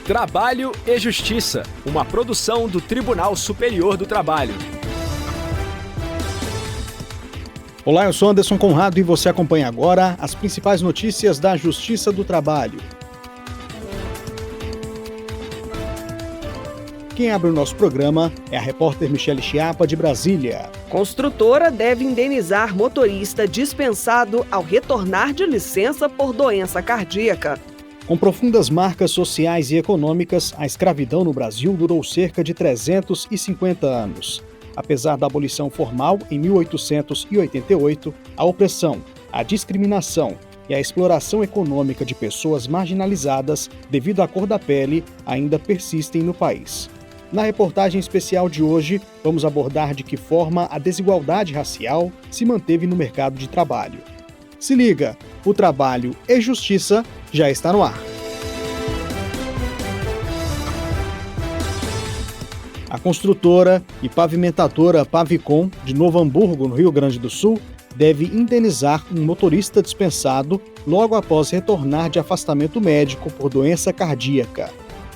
Trabalho e Justiça, uma produção do Tribunal Superior do Trabalho. Olá, eu sou Anderson Conrado e você acompanha agora as principais notícias da Justiça do Trabalho. Quem abre o nosso programa é a repórter Michele Chiapa, de Brasília. Construtora deve indenizar motorista dispensado ao retornar de licença por doença cardíaca. Com profundas marcas sociais e econômicas, a escravidão no Brasil durou cerca de 350 anos. Apesar da abolição formal em 1888, a opressão, a discriminação e a exploração econômica de pessoas marginalizadas devido à cor da pele ainda persistem no país. Na reportagem especial de hoje, vamos abordar de que forma a desigualdade racial se manteve no mercado de trabalho. Se liga, o Trabalho e Justiça já está no ar. A construtora e pavimentadora Pavicon, de Novo Hamburgo, no Rio Grande do Sul, deve indenizar um motorista dispensado logo após retornar de afastamento médico por doença cardíaca.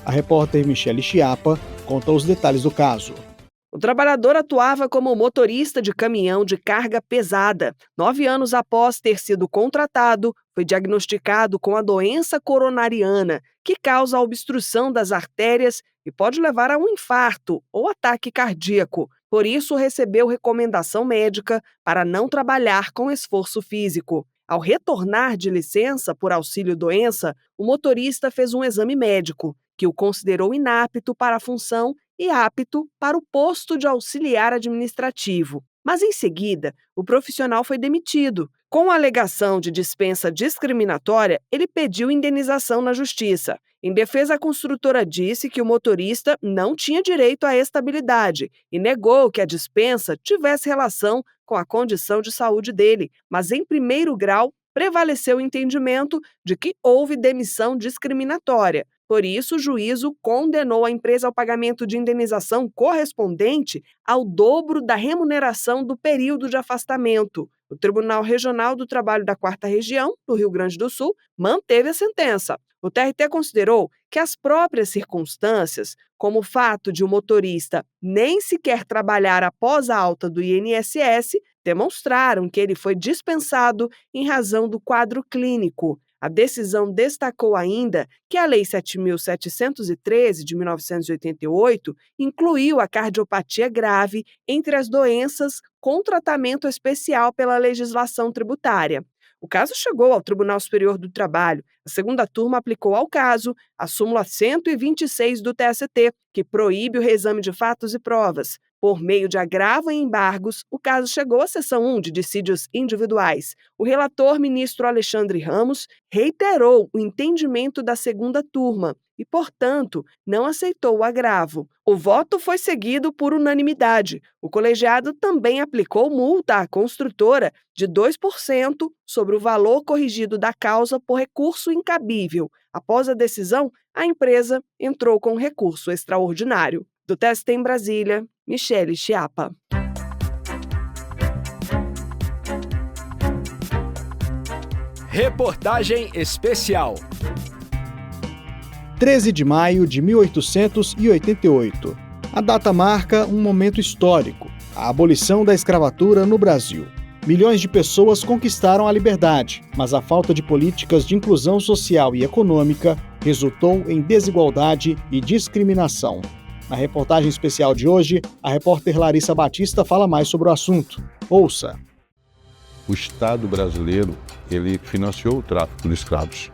A repórter Michele Chiapa conta os detalhes do caso. O trabalhador atuava como motorista de caminhão de carga pesada. 9 anos após ter sido contratado, foi diagnosticado com a doença coronariana, que causa a obstrução das artérias e pode levar a um infarto ou ataque cardíaco. Por isso, recebeu recomendação médica para não trabalhar com esforço físico. Ao retornar de licença por auxílio-doença, o motorista fez um exame médico, que o considerou inapto para a função e apto para o posto de auxiliar administrativo. Mas, em seguida, o profissional foi demitido. Com a alegação de dispensa discriminatória, ele pediu indenização na Justiça. Em defesa, a construtora disse que o motorista não tinha direito à estabilidade e negou que a dispensa tivesse relação com a condição de saúde dele. Mas, em primeiro grau, prevaleceu o entendimento de que houve demissão discriminatória. Por isso, o juízo condenou a empresa ao pagamento de indenização correspondente ao dobro da remuneração do período de afastamento. O Tribunal Regional do Trabalho da 4ª Região, do Rio Grande do Sul, manteve a sentença. O TRT considerou que as próprias circunstâncias, como o fato de o motorista nem sequer trabalhar após a alta do INSS, demonstraram que ele foi dispensado em razão do quadro clínico. A decisão destacou ainda que a Lei 7.713, de 1988, incluiu a cardiopatia grave entre as doenças com tratamento especial pela legislação tributária. O caso chegou ao Tribunal Superior do Trabalho. A segunda turma aplicou ao caso a súmula 126 do TST, que proíbe o reexame de fatos e provas. Por meio de agravo e embargos, o caso chegou à seção 1 de dissídios individuais. O relator, ministro Alexandre Ramos, reiterou o entendimento da segunda turma e, portanto, não aceitou o agravo. O voto foi seguido por unanimidade. O colegiado também aplicou multa à construtora de 2% sobre o valor corrigido da causa por recurso incabível. Após a decisão, a empresa entrou com recurso extraordinário. Do TST em Brasília, Michele Chiapa. Reportagem especial. 13 de maio de 1888. A data marca um momento histórico, a abolição da escravatura no Brasil. Milhões de pessoas conquistaram a liberdade, mas a falta de políticas de inclusão social e econômica resultou em desigualdade e discriminação. Na reportagem especial de hoje, a repórter Larissa Batista fala mais sobre o assunto. Ouça. O Estado brasileiro, ele financiou o tráfico de escravos.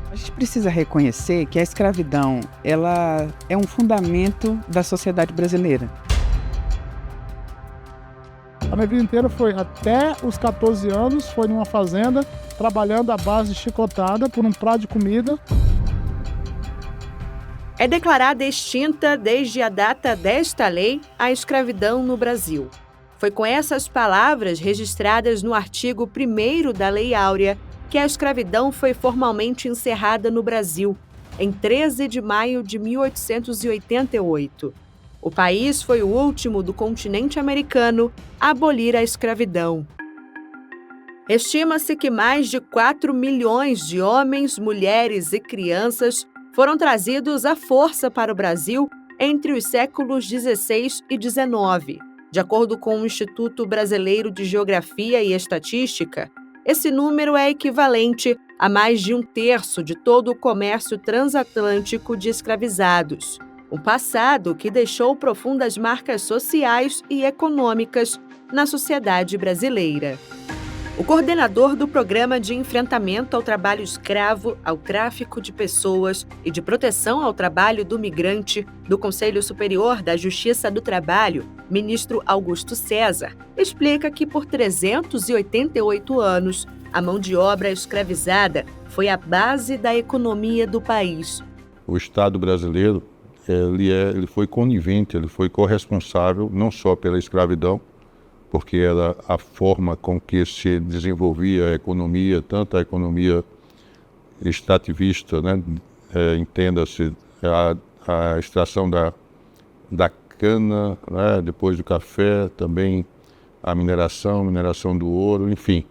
A gente precisa reconhecer que a escravidão, ela é um fundamento da sociedade brasileira. A minha vida inteira foi, até os 14 anos, foi numa fazenda, trabalhando à base de chicotada por um prato de comida. É declarada extinta desde a data desta lei a escravidão no Brasil. Foi com essas palavras registradas no artigo 1º da Lei Áurea que a escravidão foi formalmente encerrada no Brasil, em 13 de maio de 1888. O país foi o último do continente americano a abolir a escravidão. Estima-se que mais de 4 milhões de homens, mulheres e crianças foram trazidos à força para o Brasil entre os séculos XVI e XIX. De acordo com o Instituto Brasileiro de Geografia e Estatística, esse número é equivalente a mais de 1/3 de todo o comércio transatlântico de escravizados. Um passado que deixou profundas marcas sociais e econômicas na sociedade brasileira. O coordenador do Programa de Enfrentamento ao Trabalho Escravo, ao Tráfico de Pessoas e de Proteção ao Trabalho do Migrante do Conselho Superior da Justiça do Trabalho, ministro Augusto César, explica que por 388 anos, a mão de obra escravizada foi a base da economia do país. O Estado brasileiro ele foi conivente, ele foi corresponsável não só pela escravidão, porque era a forma com que se desenvolvia a economia, tanto a economia extrativista, né? Entenda-se a extração da cana, né? Depois do café, também a mineração do ouro, enfim.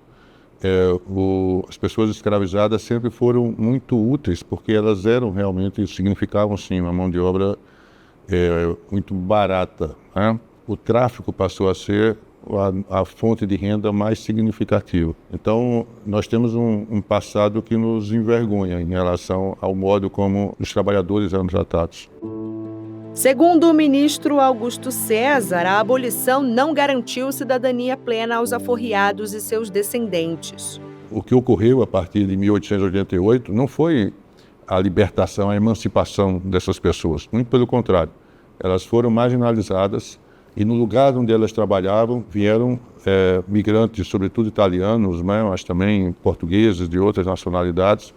As pessoas escravizadas sempre foram muito úteis, porque elas eram realmente, significavam sim uma mão de obra muito barata, né? O tráfico passou a ser a fonte de renda mais significativa. Então, nós temos um passado que nos envergonha em relação ao modo como os trabalhadores eram tratados. Segundo o ministro Augusto César, a abolição não garantiu cidadania plena aos aforriados e seus descendentes. O que ocorreu a partir de 1888 não foi a libertação, a emancipação dessas pessoas. Muito pelo contrário, elas foram marginalizadas. E no lugar onde elas trabalhavam, vieram migrantes, sobretudo italianos, né, mas também portugueses de outras nacionalidades,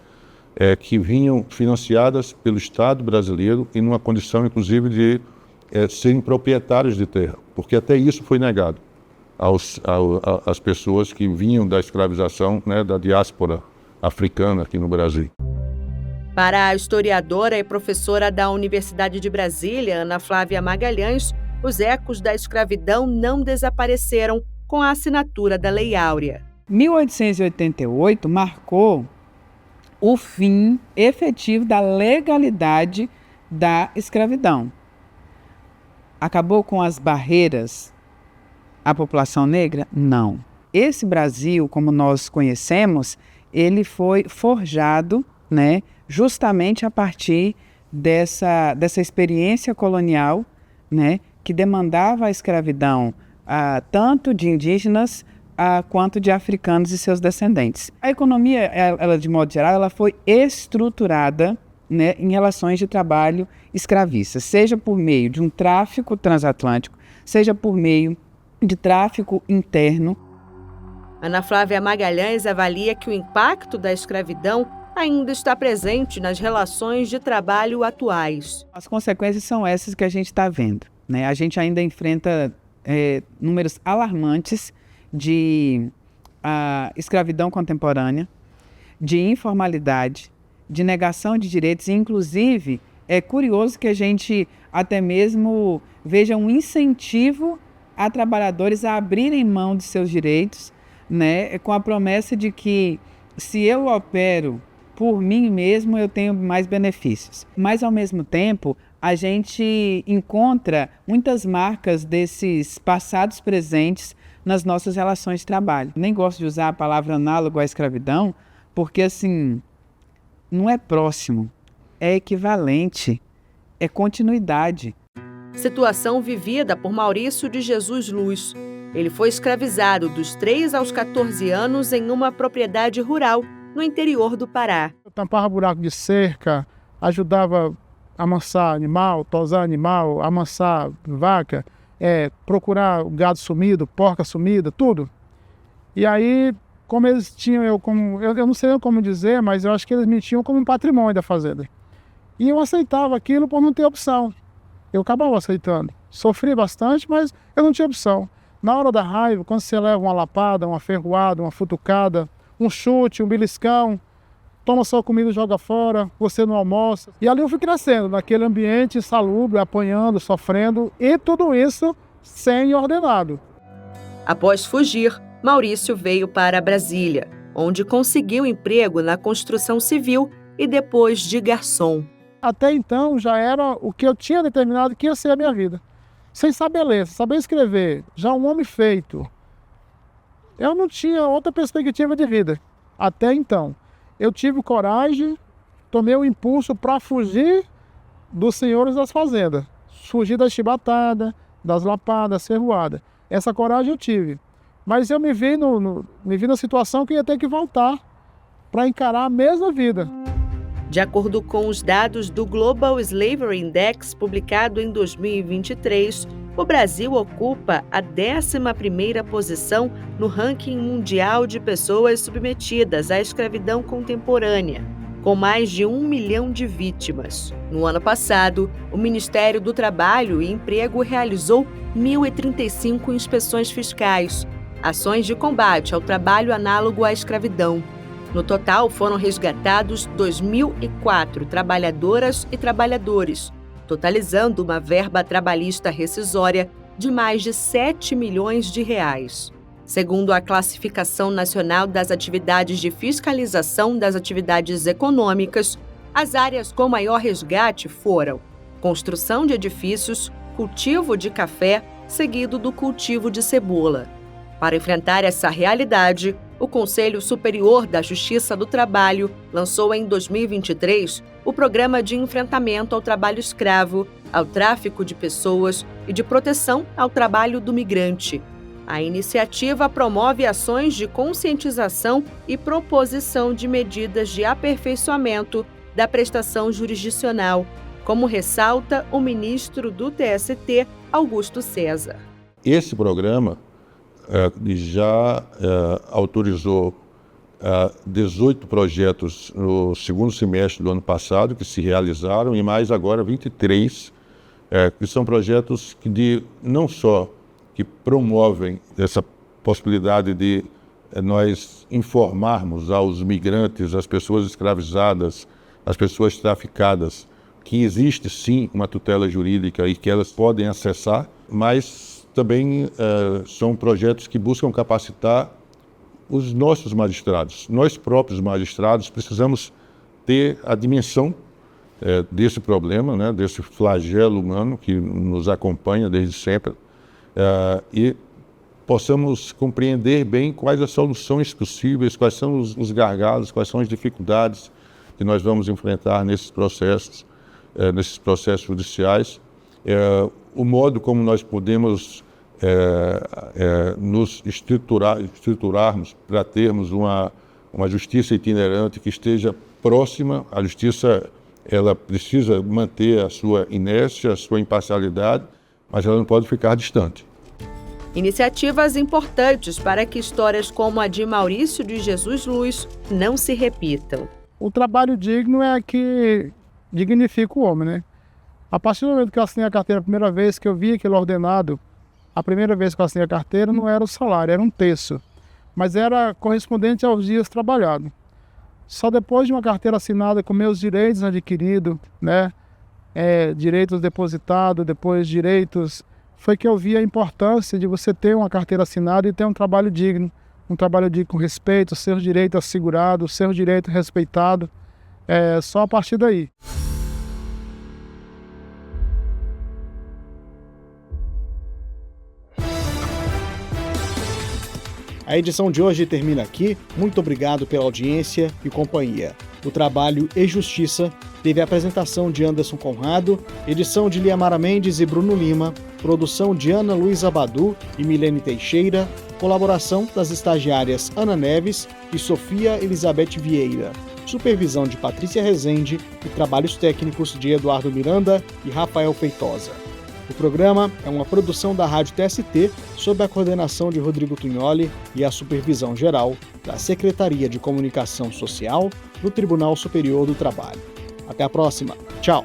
que vinham financiadas pelo Estado brasileiro e numa condição, inclusive, de serem proprietários de terra, porque até isso foi negado às pessoas que vinham da escravização, né, da diáspora africana aqui no Brasil. Para a historiadora e professora da Universidade de Brasília, Ana Flávia Magalhães, os ecos da escravidão não desapareceram com a assinatura da Lei Áurea. 1888 marcou o fim efetivo da legalidade da escravidão. Acabou com as barreiras à população negra? Não. Esse Brasil, como nós conhecemos, ele foi forjado, né, justamente a partir dessa experiência colonial, né, que demandava a escravidão tanto de indígenas quanto de africanos e seus descendentes. A economia, ela, de modo geral, ela foi estruturada, né, em relações de trabalho escravista, seja por meio de um tráfico transatlântico, seja por meio de tráfico interno. Ana Flávia Magalhães avalia que o impacto da escravidão ainda está presente nas relações de trabalho atuais. As consequências são essas que a gente está vendo, né? A gente ainda enfrenta números alarmantes de escravidão contemporânea, de informalidade, de negação de direitos. Inclusive, é curioso que a gente até mesmo veja um incentivo a trabalhadores a abrirem mão de seus direitos, né, com a promessa de que se eu opero por mim mesmo, eu tenho mais benefícios. Mas, ao mesmo tempo, a gente encontra muitas marcas desses passados presentes nas nossas relações de trabalho. Nem gosto de usar a palavra análogo à escravidão, porque, assim, não é próximo, é equivalente, é continuidade. Situação vivida por Maurício de Jesus Luz. Ele foi escravizado dos 3 aos 14 anos em uma propriedade rural no interior do Pará. Eu tampava buraco de cerca, ajudava a amansar animal, tosar animal, amansar vaca, procurar o gado sumido, porca sumida, tudo. E aí, como eles tinham eu não sei como dizer, mas eu acho que eles me tinham como um patrimônio da fazenda. E eu aceitava aquilo por não ter opção. Eu acabava aceitando. Sofri bastante, mas eu não tinha opção. Na hora da raiva, quando você leva uma lapada, uma ferroada, uma futucada, um chute, um beliscão, toma sua comida e joga fora, você não almoça. E ali eu fui crescendo, naquele ambiente insalubre, apanhando, sofrendo, e tudo isso sem ordenado. Após fugir, Maurício veio para Brasília, onde conseguiu emprego na construção civil e depois de garçom. Até então já era o que eu tinha determinado que ia ser a minha vida. Sem saber ler, sem saber escrever, já um homem feito. Eu não tinha outra perspectiva de vida. Até então, eu tive coragem, tomei o impulso para fugir dos senhores das fazendas. Fugir das chibatadas, das lapadas, serruadas. Essa coragem eu tive. Mas eu me vi na situação que ia ter que voltar para encarar a mesma vida. De acordo com os dados do Global Slavery Index, publicado em 2023, o Brasil ocupa a 11ª posição no ranking mundial de pessoas submetidas à escravidão contemporânea, com mais de 1 milhão de vítimas. No ano passado, o Ministério do Trabalho e Emprego realizou 1.035 inspeções fiscais, ações de combate ao trabalho análogo à escravidão. No total, foram resgatados 2.004 trabalhadoras e trabalhadores, totalizando uma verba trabalhista rescisória de mais de 7 milhões de reais. Segundo a Classificação Nacional das Atividades de Fiscalização das Atividades Econômicas, as áreas com maior resgate foram construção de edifícios, cultivo de café, seguido do cultivo de cebola. Para enfrentar essa realidade, o Conselho Superior da Justiça do Trabalho lançou em 2023 o Programa de Enfrentamento ao Trabalho Escravo, ao Tráfico de Pessoas e de Proteção ao Trabalho do Migrante. A iniciativa promove ações de conscientização e proposição de medidas de aperfeiçoamento da prestação jurisdicional, como ressalta o ministro do TST, Augusto César. Esse programa já autorizou 18 projetos no segundo semestre do ano passado que se realizaram e mais agora 23, que são projetos que não só que promovem essa possibilidade de nós informarmos aos migrantes, às pessoas escravizadas, às pessoas traficadas, que existe sim uma tutela jurídica e que elas podem acessar, mas também são projetos que buscam capacitar os nossos magistrados. Nós próprios magistrados precisamos ter a dimensão desse problema, né, desse flagelo humano que nos acompanha desde sempre, e possamos compreender bem quais as soluções possíveis, quais são os gargalos, quais são as dificuldades que nós vamos enfrentar nesses processos judiciais, o modo como nós podemos nos estruturarmos para termos uma justiça itinerante que esteja próxima. A justiça ela precisa manter a sua inércia, a sua imparcialidade, mas ela não pode ficar distante. Iniciativas importantes para que histórias como a de Maurício de Jesus Luz não se repitam. O trabalho digno é que dignifica o homem, né? A partir do momento que eu assinei a carteira a primeira vez, que eu vi aquele ordenado, a primeira vez que eu assinei a carteira não era o salário, era um terço, mas era correspondente aos dias trabalhados. Só depois de uma carteira assinada com meus direitos adquiridos, né, direitos depositados, depois direitos, foi que eu vi a importância de você ter uma carteira assinada e ter um trabalho digno com respeito, seus direitos assegurados, seus direitos respeitados, só a partir daí. A edição de hoje termina aqui. Muito obrigado pela audiência e companhia. O Trabalho e Justiça teve a apresentação de Anderson Conrado, edição de Liamara Mendes e Bruno Lima, produção de Ana Luísa Badu e Milene Teixeira, colaboração das estagiárias Ana Neves e Sofia Elizabeth Vieira, supervisão de Patrícia Rezende e trabalhos técnicos de Eduardo Miranda e Rafael Feitosa. O programa é uma produção da Rádio TST, sob a coordenação de Rodrigo Tunholi e a supervisão geral da Secretaria de Comunicação Social do Tribunal Superior do Trabalho. Até a próxima. Tchau.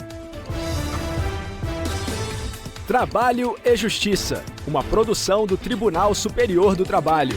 Trabalho e Justiça, uma produção do Tribunal Superior do Trabalho.